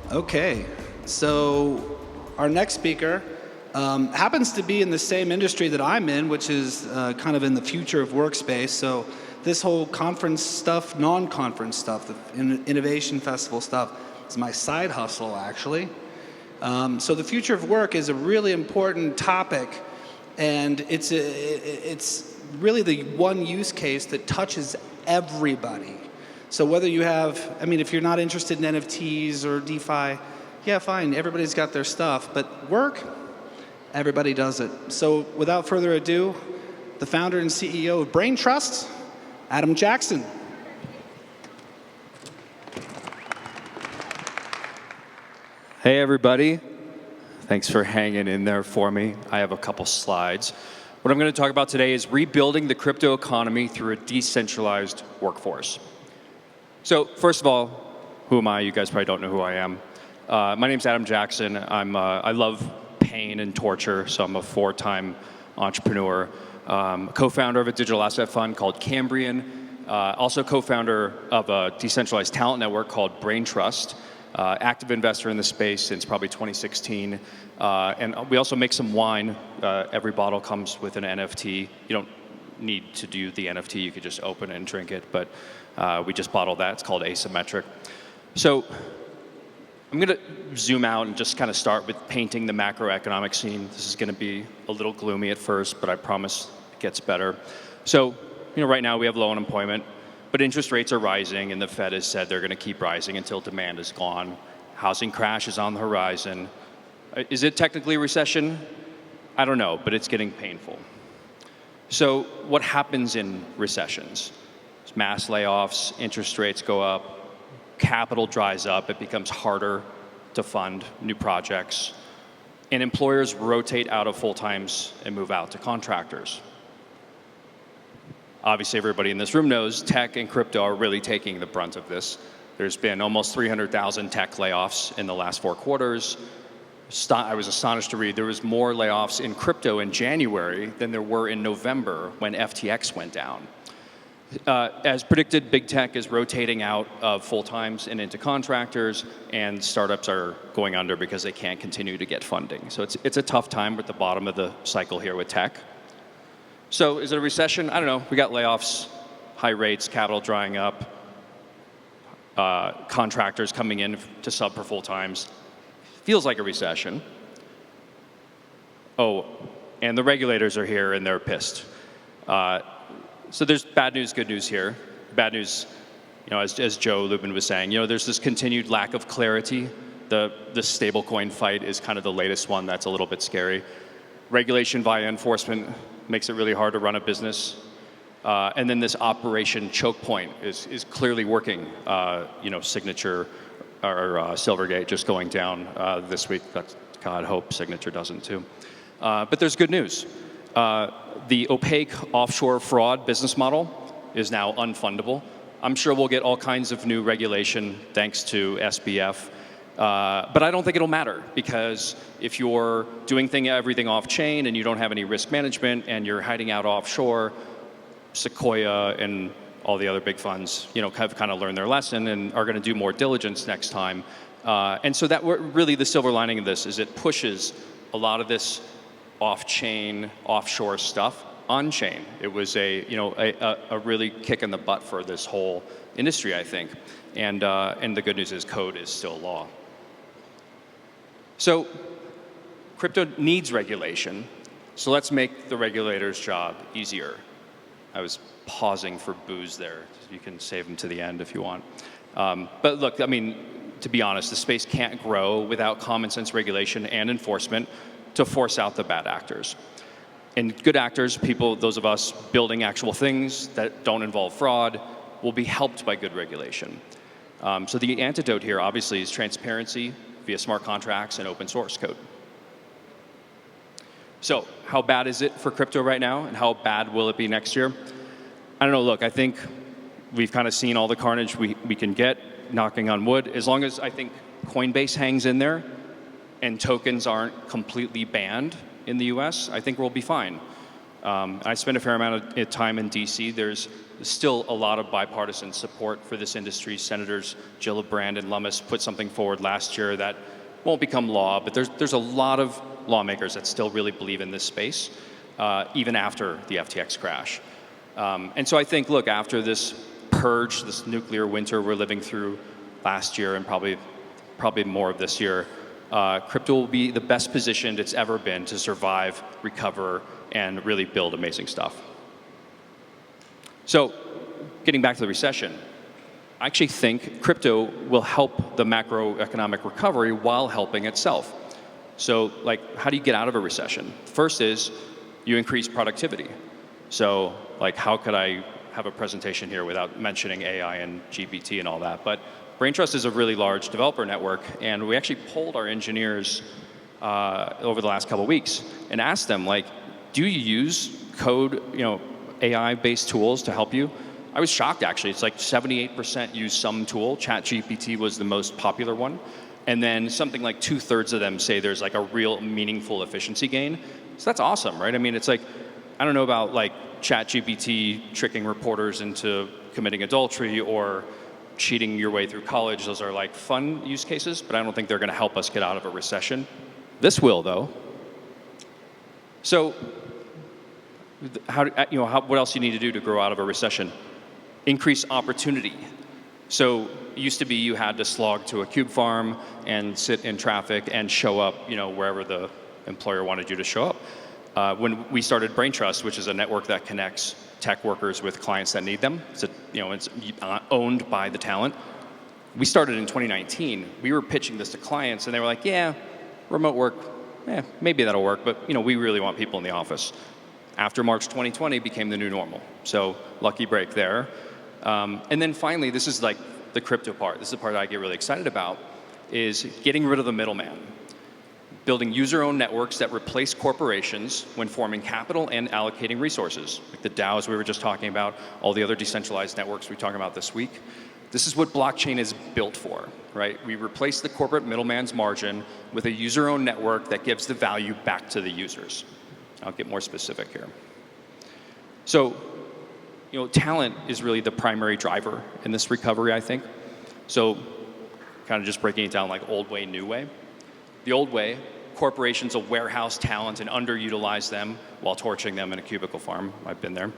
Okay, so our next speaker happens to be in the same industry that I'm in, which is kind of in the future of workspace. So this whole conference stuff, non-conference stuff, the innovation festival stuff, is my side hustle, actually. So the future of work is a really important topic, and it's really the one use case that touches everybody. So whether you have, I mean, if you're not interested in NFTs or DeFi, yeah, fine, everybody's got their stuff. But work, everybody does it. So without further ado, the founder and CEO of Brain Trust, Adam Jackson. Hey, everybody. Thanks for hanging in there for me. I have a couple slides. What I'm going to talk about today is rebuilding the crypto economy through a decentralized workforce. So first of all, who am I? You guys probably don't know who I am. My name's Adam Jackson. I love pain and torture, so I'm a 4-time entrepreneur. Co-founder of a digital asset fund called Cambrian. Also co-founder of a decentralized talent network called Brain Trust. Active investor in the space since probably 2016. And we also make some wine. Every bottle comes with an NFT. You don't need to do the NFT. You could just open it and drink it. But we just bottled that. It's called Asymmetric. So I'm going to zoom out and just kind of start with painting the macroeconomic scene. This is going to be a little gloomy at first, but I promise it gets better. So, right now we have low unemployment, but interest rates are rising, and the Fed has said they're going to keep rising until demand is gone. Housing crash is on the horizon. Is it technically a recession? I don't know, but it's getting painful. So what happens in recessions? Mass layoffs, interest rates go up, capital dries up, it becomes harder to fund new projects, and employers rotate out of full-times and move out to contractors. Obviously, everybody in this room knows tech and crypto are really taking the brunt of this. There's been almost 300,000 tech layoffs in the last 4 quarters. I was astonished to read there was more layoffs in crypto in January than there were in November when FTX went down. As predicted, big tech is rotating out of full-times and into contractors, and startups are going under because they can't continue to get funding. So it's a tough time. We're at the bottom of the cycle here with tech. So is it a recession? I don't know. We got layoffs, high rates, capital drying up, contractors coming in to sub for full-times. Feels like a recession. Oh, and the regulators are here and they're pissed. So there's bad news, good news here. Bad news, as Joe Lubin was saying, there's this continued lack of clarity. The stablecoin fight is kind of the latest one that's a little bit scary. Regulation via enforcement makes it really hard to run a business. And then this Operation Choke Point is clearly working. Signature or Silvergate just going down this week. God, hope Signature doesn't too. But there's good news. The opaque offshore fraud business model is now unfundable. I'm sure we'll get all kinds of new regulation thanks to SBF. But I don't think it'll matter, because if you're doing everything off-chain and you don't have any risk management and you're hiding out offshore, Sequoia and all the other big funds, have kind of learned their lesson and are going to do more diligence next time. And so that really the silver lining of this is it pushes a lot of this off-chain, offshore stuff on-chain. It was a really kick in the butt for this whole industry, I think. And the good news is code is still law. So crypto needs regulation. So let's make the regulators' job easier. I was pausing for booze there. You can save them to the end if you want. But look, to be honest, the space can't grow without common sense regulation and enforcement to force out the bad actors. And good actors, those of us building actual things that don't involve fraud, will be helped by good regulation. So the antidote here, obviously, is transparency via smart contracts and open source code. So how bad is it for crypto right now, and how bad will it be next year? I don't know. Look, I think we've kind of seen all the carnage we can get, knocking on wood. As long as I think Coinbase hangs in there and tokens aren't completely banned in the US, I think we'll be fine. I spent a fair amount of time in DC. There's still a lot of bipartisan support for this industry. Senators Gillibrand and Lummis put something forward last year that won't become law, but there's a lot of lawmakers that still really believe in this space, even after the FTX crash. And so I think, look, after this purge, this nuclear winter we're living through last year and probably more of this year, crypto will be the best positioned it's ever been to survive, recover, and really build amazing stuff. So, getting back to the recession, I actually think crypto will help the macroeconomic recovery while helping itself. So, like, how do you get out of a recession? First is you increase productivity. So, like, how could I have a presentation here without mentioning AI and GPT and all that? But Braintrust is a really large developer network, and we actually polled our engineers over the last couple of weeks and asked them, like, do you use code, AI-based tools to help you? I was shocked, actually. It's like 78% use some tool. ChatGPT was the most popular one. And then something like 2/3 of them say there's like a real meaningful efficiency gain. So that's awesome, right? I mean, it's like, I don't know about like ChatGPT tricking reporters into committing adultery or cheating your way through college. Those are like fun use cases, but I don't think they're going to help us get out of a recession. This will, though. So, what else do you need to do to grow out of a recession? Increase opportunity. So it used to be you had to slog to a cube farm and sit in traffic and show up, wherever the employer wanted you to show up. When we started Braintrust, which is a network that connects tech workers with clients that need them, so, it's owned by the talent. We started in 2019. We were pitching this to clients, and they were like, "Yeah, remote work, maybe that'll work, but we really want people in the office." After March 2020 became the new normal. So lucky break there. And then finally, this is like the crypto part. This is the part I get really excited about, is getting rid of the middleman. Building user-owned networks that replace corporations when forming capital and allocating resources. Like the DAOs we were just talking about, all the other decentralized networks we talked about this week. This is what blockchain is built for, right? We replace the corporate middleman's margin with a user-owned network that gives the value back to the users. I'll get more specific here. So, talent is really the primary driver in this recovery, I think. So, kind of just breaking it down like old way, new way. The old way, corporations will warehouse talent and underutilize them while torching them in a cubicle farm. I've been there.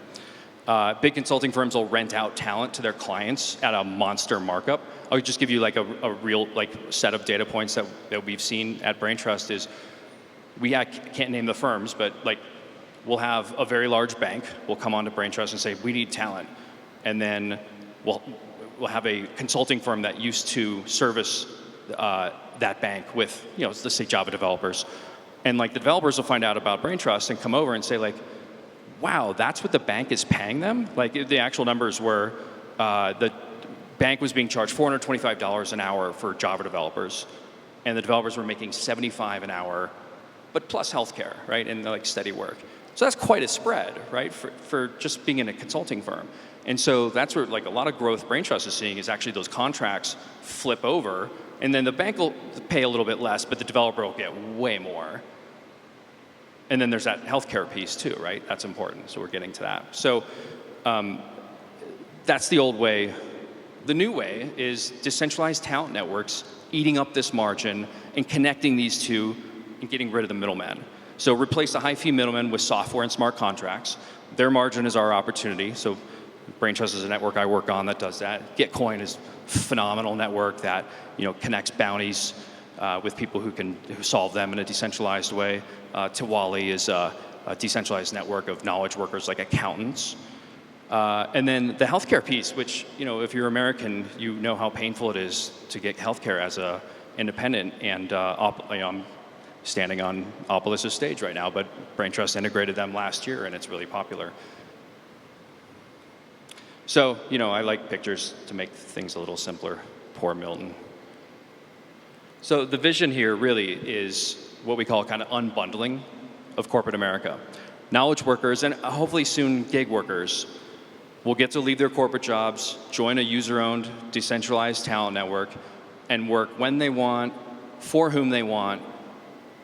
Big consulting firms will rent out talent to their clients at a monster markup. I'll just give you like a real set of data points that we've seen at Braintrust is, I can't name the firms, but we'll have a very large bank will come onto Braintrust and say, we need talent. And then we'll have a consulting firm that used to service that bank with, let's say Java developers. And the developers will find out about Braintrust and come over and say wow, that's what the bank is paying them? The actual numbers were, the bank was being charged $425 an hour for Java developers. And the developers were making $75 an hour, but plus healthcare, right, and steady work. So that's quite a spread, right, for just being in a consulting firm. And so that's where a lot of growth Braintrust is seeing is actually those contracts flip over, and then the bank will pay a little bit less, but the developer will get way more. And then there's that healthcare piece too, right? That's important. So we're getting to that. So that's the old way. The new way is decentralized talent networks eating up this margin and connecting these two and getting rid of the middleman. So replace the high-fee middleman with software and smart contracts. Their margin is our opportunity. So Braintrust is a network I work on that does that. Gitcoin is a phenomenal network that connects bounties with people who solve them in a decentralized way. Tiwali is a decentralized network of knowledge workers like accountants. And then the healthcare piece, which if you're American, you know how painful it is to get healthcare as a independent. And I'm standing on Opolis' stage right now, but Braintrust integrated them last year, and it's really popular. So, I like pictures to make things a little simpler. Poor Milton. So the vision here really is what we call kind of unbundling of corporate America. Knowledge workers, and hopefully soon gig workers, will get to leave their corporate jobs, join a user-owned, decentralized talent network, and work when they want, for whom they want,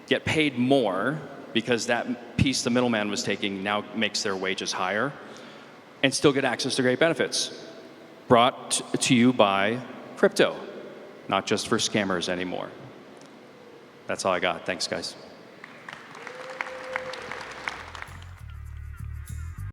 get paid more because that piece the middleman was taking now makes their wages higher, and still get access to great benefits. Brought to you by crypto, not just for scammers anymore. That's all I got. Thanks, guys.